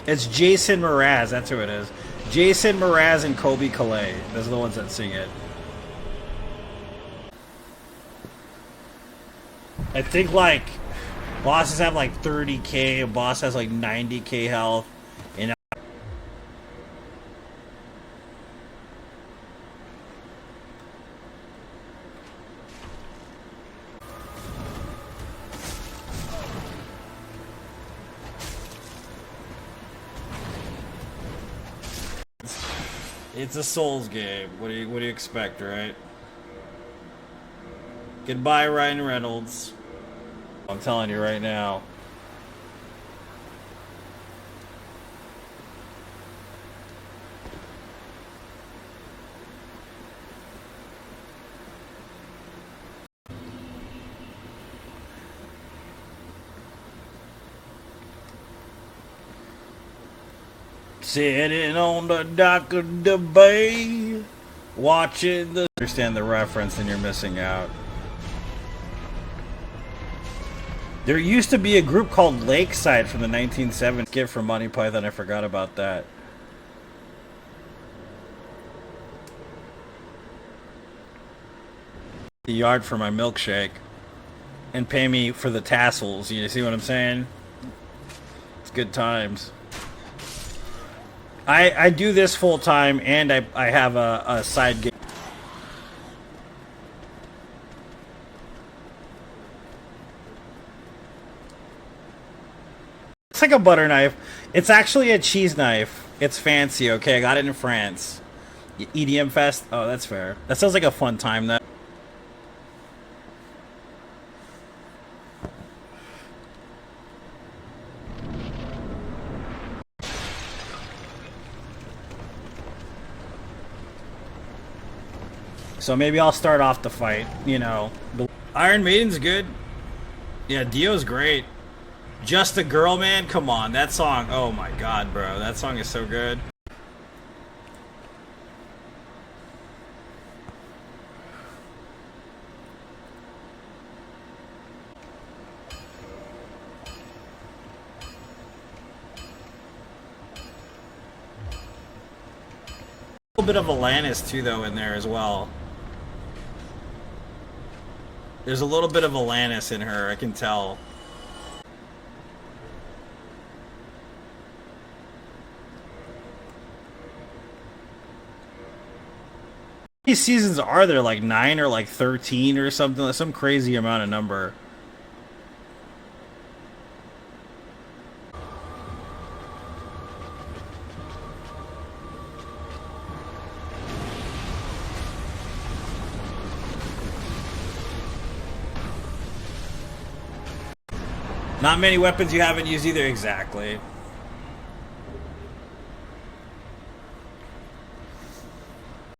It's Jason Mraz, that's who it is. Jason Mraz and Kobe Calais. Those are the ones that sing it. I think like bosses have like 30k, a boss has like 90k health. And it's a Souls game. What do you expect, right? Goodbye, Ryan Reynolds. I'm telling you right now. Sitting on the dock of the bay, watching the... Understand the reference and you're missing out. There used to be a group called Lakeside from the 1970s. Gift from Monty Python, I forgot about that. The yard for my milkshake. And pay me for the tassels, you see what I'm saying? It's good times. I do this full time and I have a side gig. It's like a butter knife. It's actually a cheese knife. It's fancy, okay? I got it in France. EDM Fest? Oh, that's fair. That sounds like a fun time, though. So maybe I'll start off the fight, you know. Iron Maiden's good. Yeah, Dio's great. Just a Girl, man? Come on, that song. Oh my god, bro. That song is so good. A little bit of Alanis, too, though, in there as well. There's a little bit of Alanis in her, I can tell. How many seasons are there? Like 9 or like 13 or something? Like some crazy amount of number. Not many weapons you haven't used either, exactly.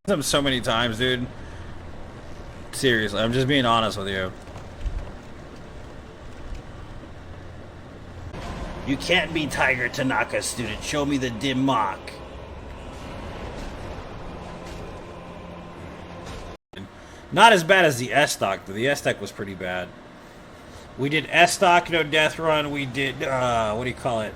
Them so many times, dude. Seriously, I'm just being honest with you. You can't be Tiger Tanaka, student. Show me the dim mock. Not as bad as the S-Stock, but the S-Stock was pretty bad. We did S-Stock, no Death Run. We did, what do you call it?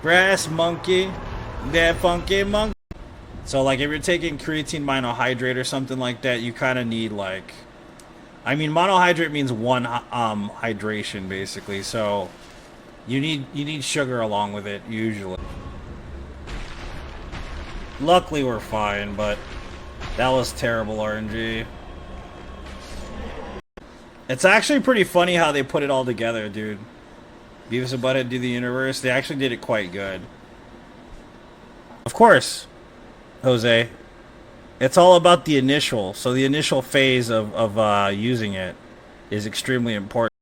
Brass Monkey. That funky monkey. So, like, if you're taking creatine monohydrate or something like that, you kind of need, like... I mean, monohydrate means one hydration, basically. So, you need sugar along with it, usually. Luckily, we're fine, but that was terrible RNG. It's actually pretty funny how they put it all together, dude. Beavis and Butthead do the universe. They actually did it quite good. Of course. Jose, it's all about the initial. So the initial phase of using it is extremely important.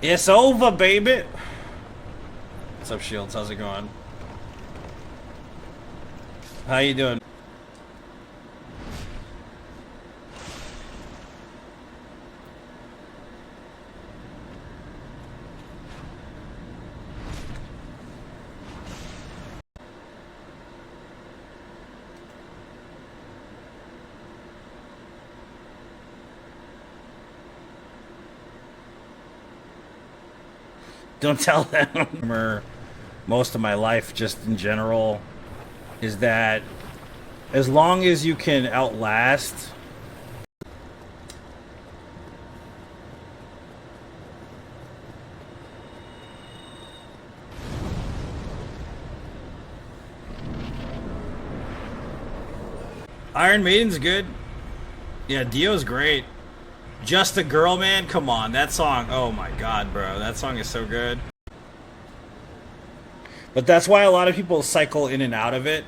It's over, baby. What's up, Shields? How's it going? How you doing? Don't tell them. Most of my life, just in general, is that as long as you can outlast Iron Maiden's good. Yeah, Dio's great. Just a Girl, man, come on, that song, oh my god, bro, that song is so good. But that's why a lot of people cycle in and out of it,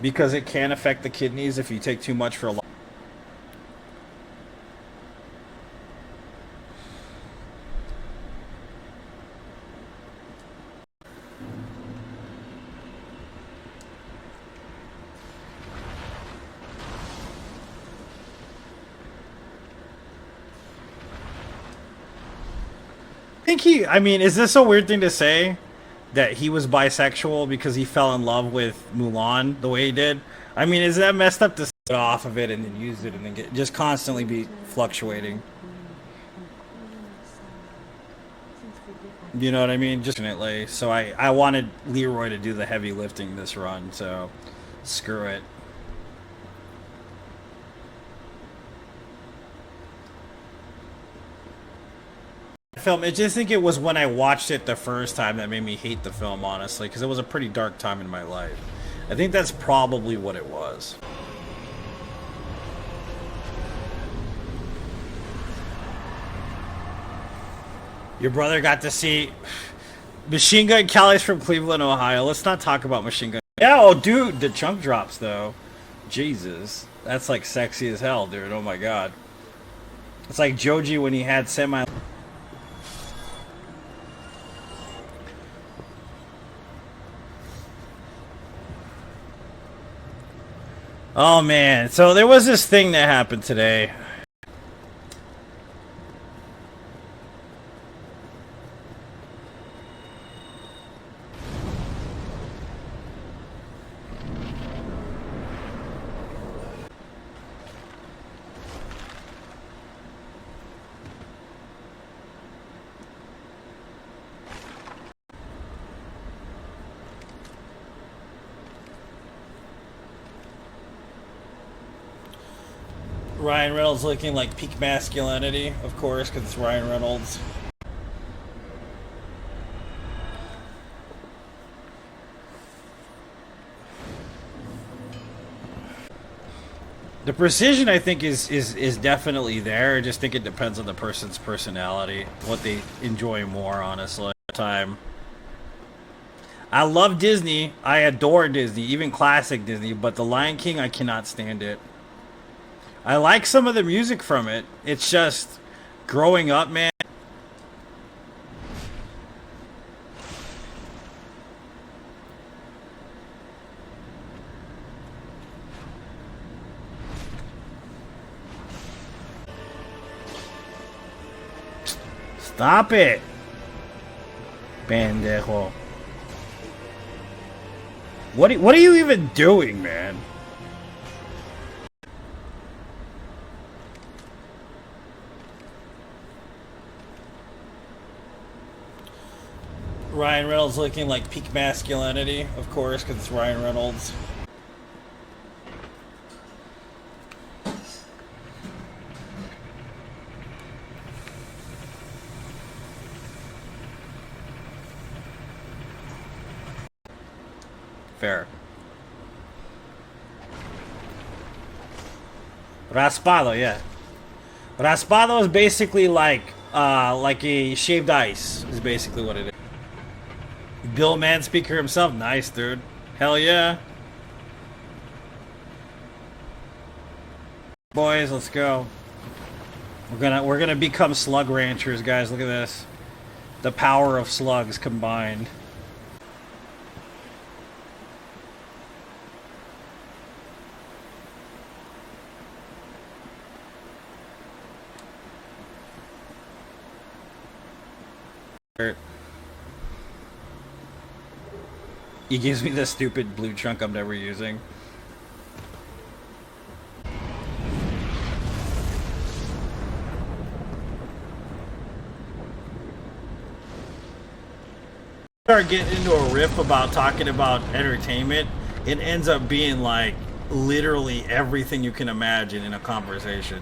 because it can affect the kidneys if you take too much for a long. I mean, is this a weird thing to say? That he was bisexual because he fell in love with Mulan the way he did? I mean, is that messed up to get off of it and then use it and then just constantly be fluctuating? You know what I mean? Just definitely. So I wanted Leroy to do the heavy lifting this run, so screw it. Film, I just think it was when I watched it the first time that made me hate the film, honestly, because it was a pretty dark time in my life. I think that's probably what it was. Your brother got to see Machine Gun Kelly's from Cleveland, Ohio. Let's not talk about Machine Gun. Yeah, oh, dude, the chunk drops, though. Jesus. That's, like, sexy as hell, dude. Oh, my God. It's like Joji when he had semi... Oh, man. So there was this thing that happened today. Ryan Reynolds looking like peak masculinity, of course, because it's Ryan Reynolds. The precision, I think, is definitely there. I just think it depends on the person's personality, what they enjoy more, honestly. Time. I love Disney. I adore Disney, even classic Disney, but The Lion King, I cannot stand it. I like some of the music from it. It's just growing up, man. Stop it. Pendejo. What are you even doing, man? Ryan Reynolds looking like peak masculinity, of course, because it's Ryan Reynolds. Fair. Raspado, yeah. Raspado is basically like a shaved ice, is basically what it is. Bill Manspeaker himself, nice, dude. Hell yeah. Boys, let's go. We're gonna become slug ranchers, guys. Look at this. The power of slugs combined. He gives me the stupid blue chunk I'm never using. Start getting into a riff about talking about entertainment, it ends up being like literally everything you can imagine in a conversation.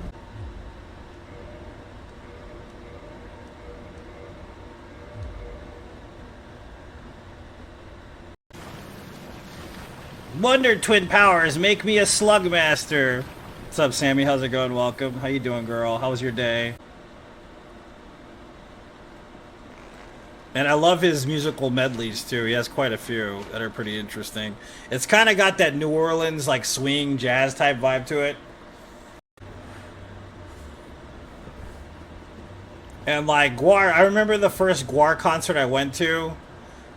Wonder Twin Powers, make me a Slugmaster. What's up, Sammy? How's it going? Welcome. How you doing, girl? How was your day? And I love his musical medleys too. He has quite a few that are pretty interesting. It's kind of got that New Orleans like swing jazz type vibe to it. And like Guar, I remember the first Guar concert I went to.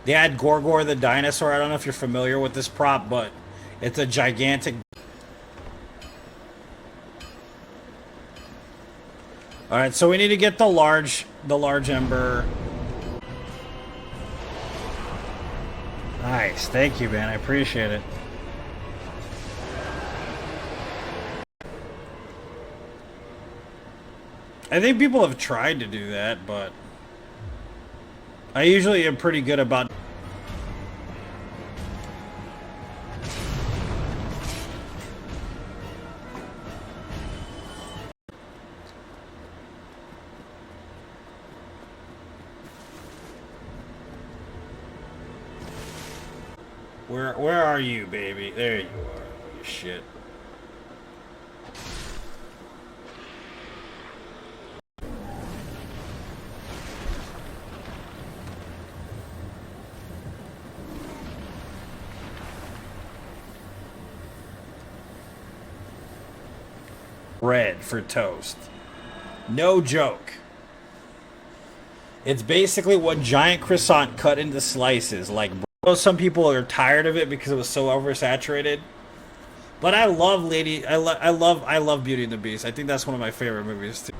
They had Gorgor the dinosaur. I don't know if you're familiar with this prop, but it's a gigantic. All right, so we need to get the large ember. Nice, thank you, man. I appreciate it. I think people have tried to do that, but I usually am pretty good about. Where are you, baby? There you are. You shit. Bread for toast. No joke. It's basically what giant croissant cut into slices. Like, bro, some people are tired of it because it was so oversaturated. But I love I love Beauty and the Beast. I think that's one of my favorite movies too.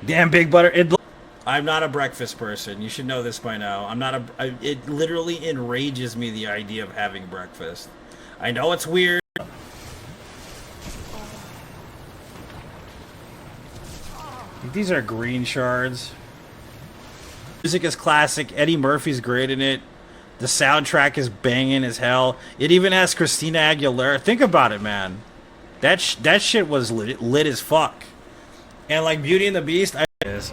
Damn, Big Butter. I'm not a breakfast person. You should know this by now. I'm not a. It literally enrages me, the idea of having breakfast. I know it's weird. These are green shards. Music is classic. Eddie Murphy's great in it. The soundtrack is banging as hell. It even has Christina Aguilera. Think about it, man. That shit was lit as fuck. And like Beauty and the Beast, is.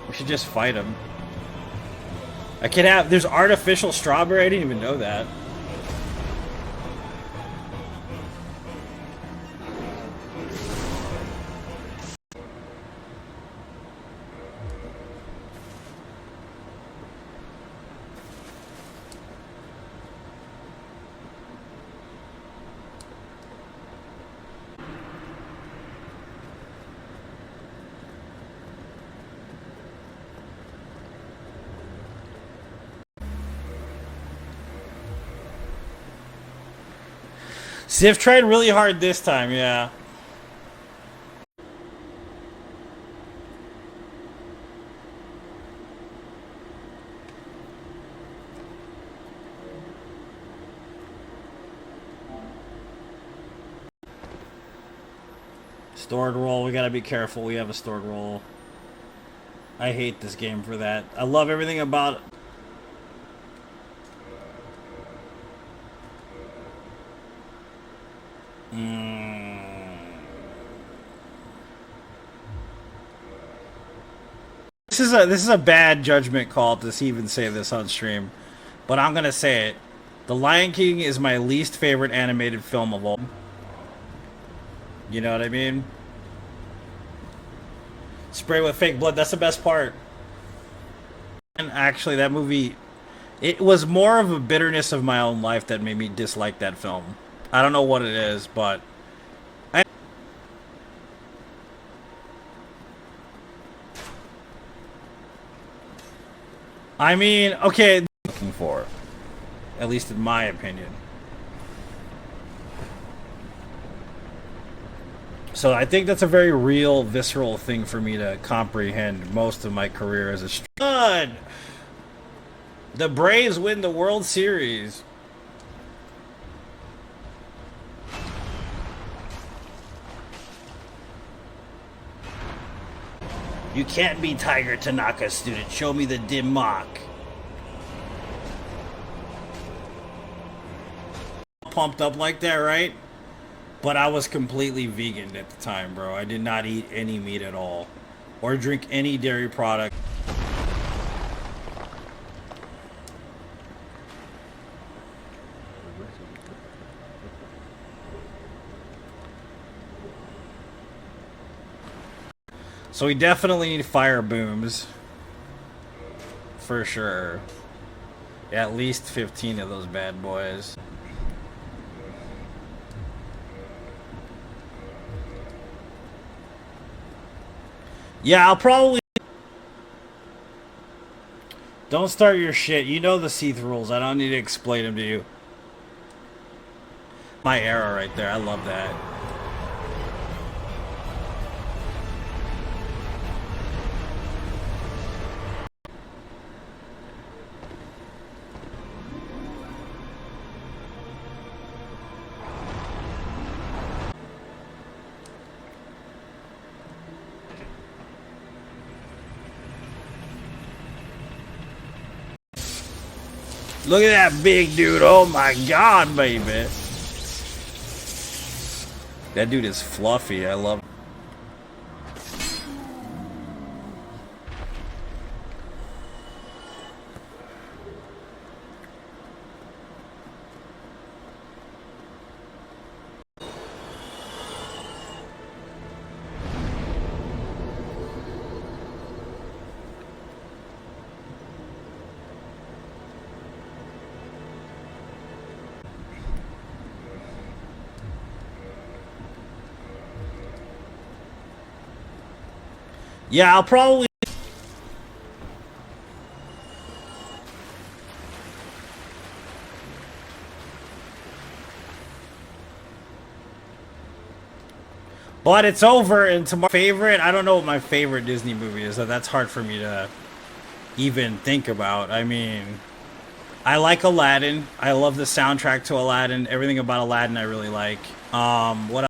We should just fight him. I can have. There's artificial strawberry. I didn't even know that. Ziv tried really hard this time, yeah. Stored roll, we gotta be careful. We have a stored roll. I hate this game for that. I love everything about it. This is a bad judgment call to even say this on stream, but I'm gonna say it. The Lion King is my least favorite animated film of all. You know what I mean? Spray with fake blood, that's the best part. And actually, that movie, it was more of a bitterness of my own life that made me dislike that film. I don't know what it is, but I mean, okay, looking for, at least in my opinion. So I think that's a very real, visceral thing for me to comprehend most of my career as a stud. The Braves win the World Series. You can't be Tiger Tanaka, student. Show me the dim mock. Pumped up like that, right? But I was completely vegan at the time, bro. I did not eat any meat at all. Or drink any dairy product. So we definitely need fire booms. For sure. At least 15 of those bad boys. Yeah, I'll probably... Don't start your shit. You know the Seath rules. I don't need to explain them to you. My era right there. I love that. Look at that big dude. Oh my god, baby. That dude is fluffy. I love it. Yeah, I'll probably... But it's over, and to my favorite... I don't know what my favorite Disney movie is, so that's hard for me to even think about. I mean... I like Aladdin. I love the soundtrack to Aladdin. Everything about Aladdin I really like. What else?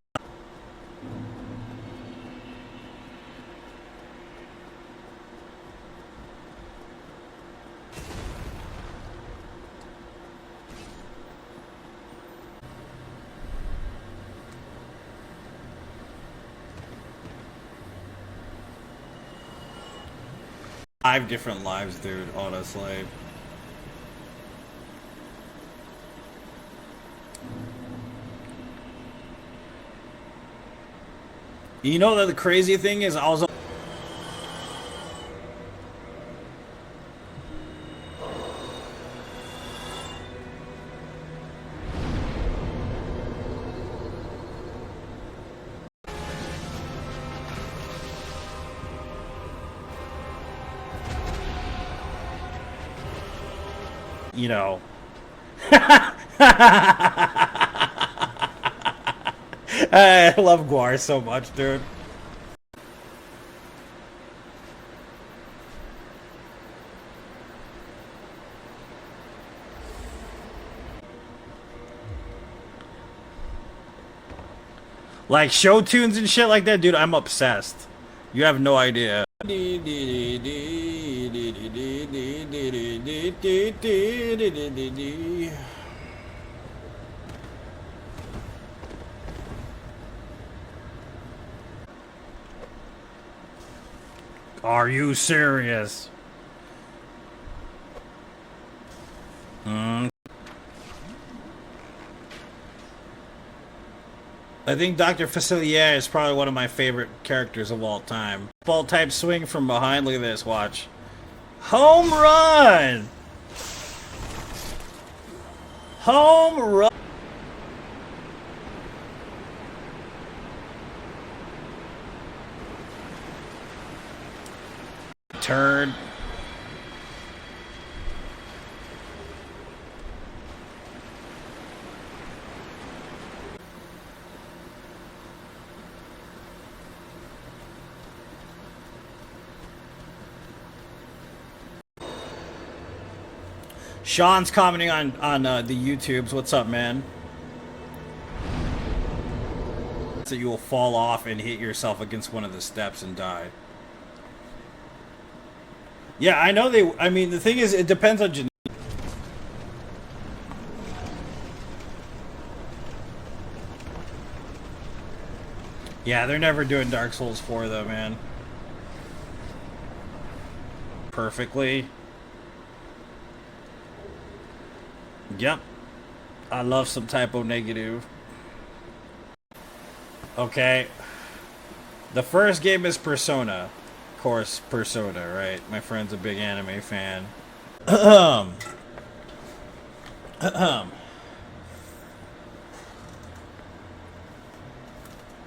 5 different lives, dude, honestly. You know that the crazy thing is, I was... You know... I love Guar so much, dude. Like show tunes and shit like that, dude, I'm obsessed. You have no idea. Are you serious? I think Dr. Facilier is probably one of my favorite characters of all time. Ball type swing from behind. Look at this. Watch. Home run! Home run! Turd. Sean's commenting on the YouTubes. What's up, man? So you will fall off and hit yourself against one of the steps and die. Yeah, I know they. I mean, the thing is, it depends on genetics. Yeah, they're never doing Dark Souls 4 though, man. Perfectly. Yep. I love some typo negative. Okay. The first game is Persona. Of course, Persona, right? My friend's a big anime fan.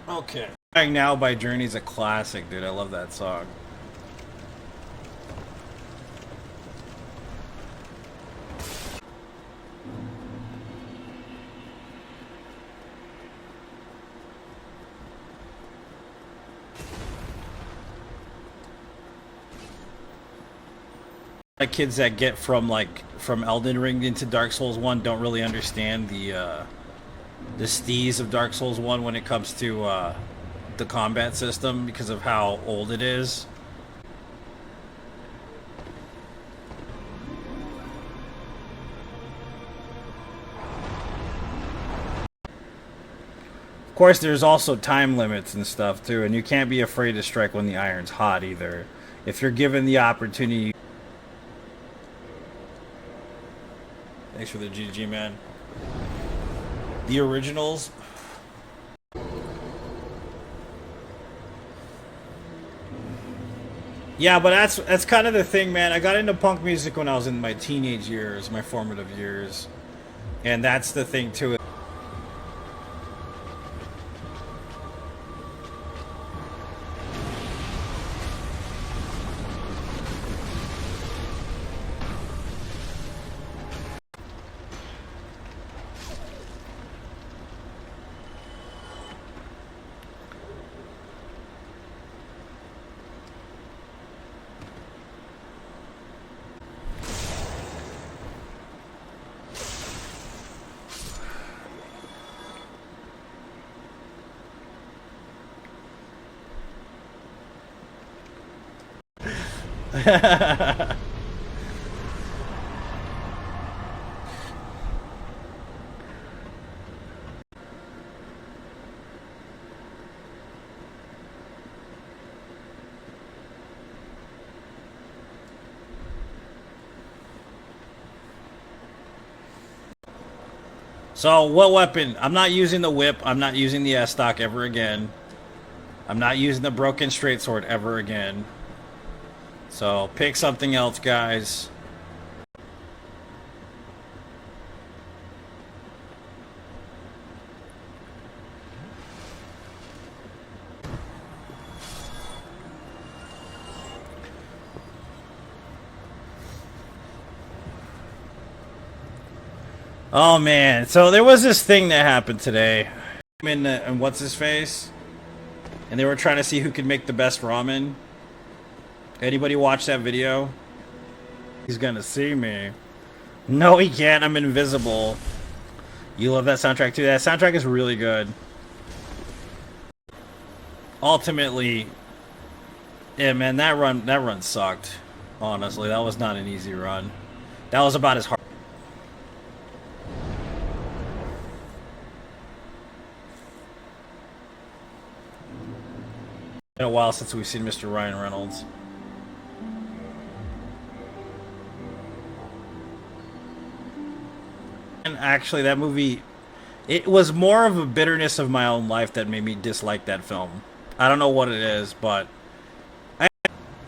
Okay. Right Now by Journey's a classic, dude. I love that song. Like kids that get from Elden Ring into Dark Souls 1 don't really understand the steez of Dark Souls 1 when it comes to the combat system because of how old it is. Of course, there's also time limits and stuff too, and you can't be afraid to strike when the iron's hot either. If you're given the opportunity. Thanks for the GG, man. The originals. Yeah, but that's kind of the thing, man. I got into punk music when I was in my teenage years, my formative years. And that's the thing too. So, what weapon? I'm not using the whip. I'm not using the S-Stock ever again. I'm not using the broken straight sword ever again. So, pick something else, guys. Oh man, so there was this thing that happened today. And what's his face? And they were trying to see who could make the best ramen. Anybody watch that video? He's gonna see me. No, he can't. I'm invisible. You love that soundtrack too. That soundtrack is really good. Ultimately, yeah, man, that run sucked. Honestly, that was not an easy run. That was about as hard. Been a while since we've seen Mr. Ryan Reynolds. And actually, that movie, it was more of a bitterness of my own life that made me dislike that film. I don't know what it is, but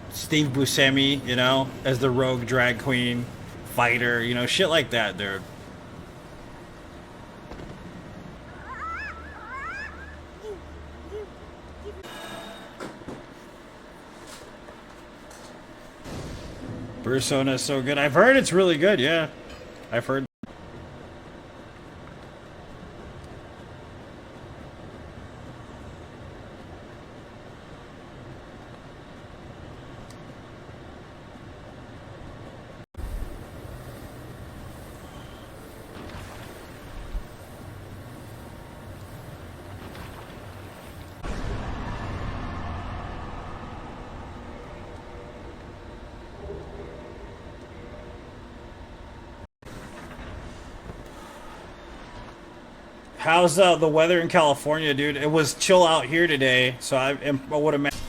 Steve Buscemi, you know, as the rogue drag queen fighter, you know, shit like that, dude. Persona is so good. I've heard it's really good, yeah. I've heard. How's the weather in California, dude? It was chill out here today, so I would imagine.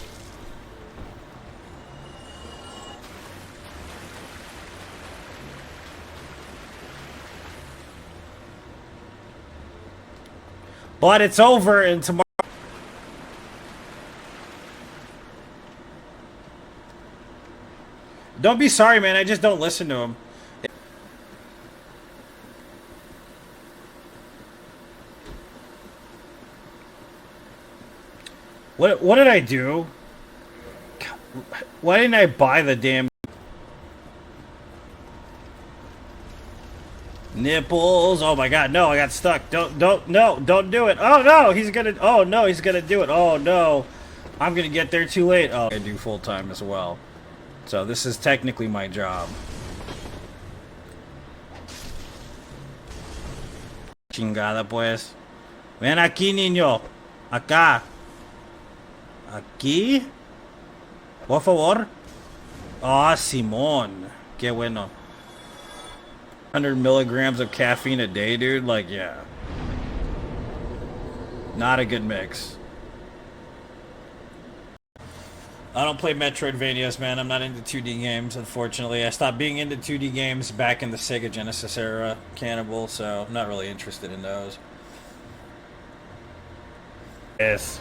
But it's over, and tomorrow. Don't be sorry, man. I just don't listen to him. What did I do? Why didn't I buy the damn nipples? Oh my god, no, I got stuck. Don't do it. Oh no, he's gonna do it. Oh no. I'm gonna get there too late. Oh, I do full time as well. So this is technically my job. Chingada pues. Ven aquí, niño. Acá. Aquí. Por favor. Ah, Simón. Qué bueno. 100 milligrams of caffeine a day, dude. Like, yeah. Not a good mix. I don't play Metroidvanias, man. I'm not into 2D games, unfortunately. I stopped being into 2D games back in the Sega Genesis era, Cannibal, so I'm not really interested in those. Yes.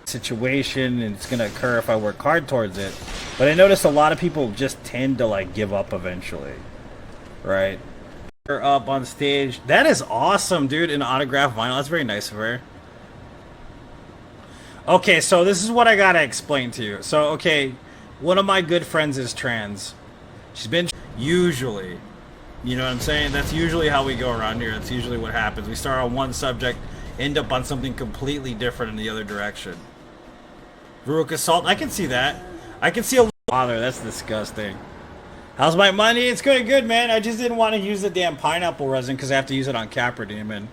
Situation, and it's gonna occur if I work hard towards it. But I noticed a lot of people just tend to like give up eventually, right? Her up on stage. That is awesome, dude. An autographed vinyl. That's very nice of her. Okay, so this is what I gotta explain to you. So, okay, one of my good friends is trans. She's been usually, you know what I'm saying? That's usually how we go around here. That's usually what happens. We start on one subject, end up on something completely different in the other direction. Veruca Salt, I can see that. I can see a father. That's disgusting. How's my money? It's going good, man. I just didn't want to use the damn pineapple resin because I have to use it on Capra Demon.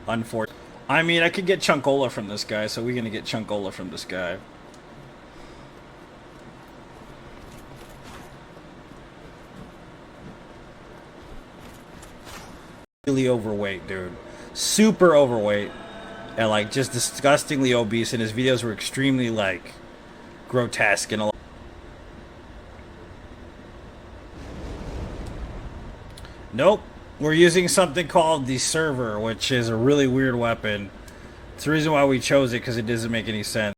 Unfortunately. I mean, I could get Chunkola from this guy, so we're going to get Chunkola from this guy. Really overweight, dude. Super overweight. And, like, just disgustingly obese, and his videos were extremely, like, grotesque and a lot. Nope. We're using something called the server, which is a really weird weapon. It's the reason why we chose it, because it doesn't make any sense.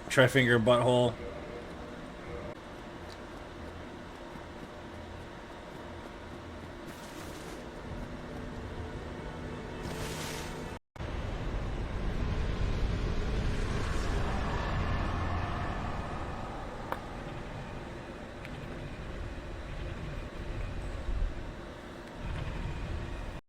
Try finger butthole.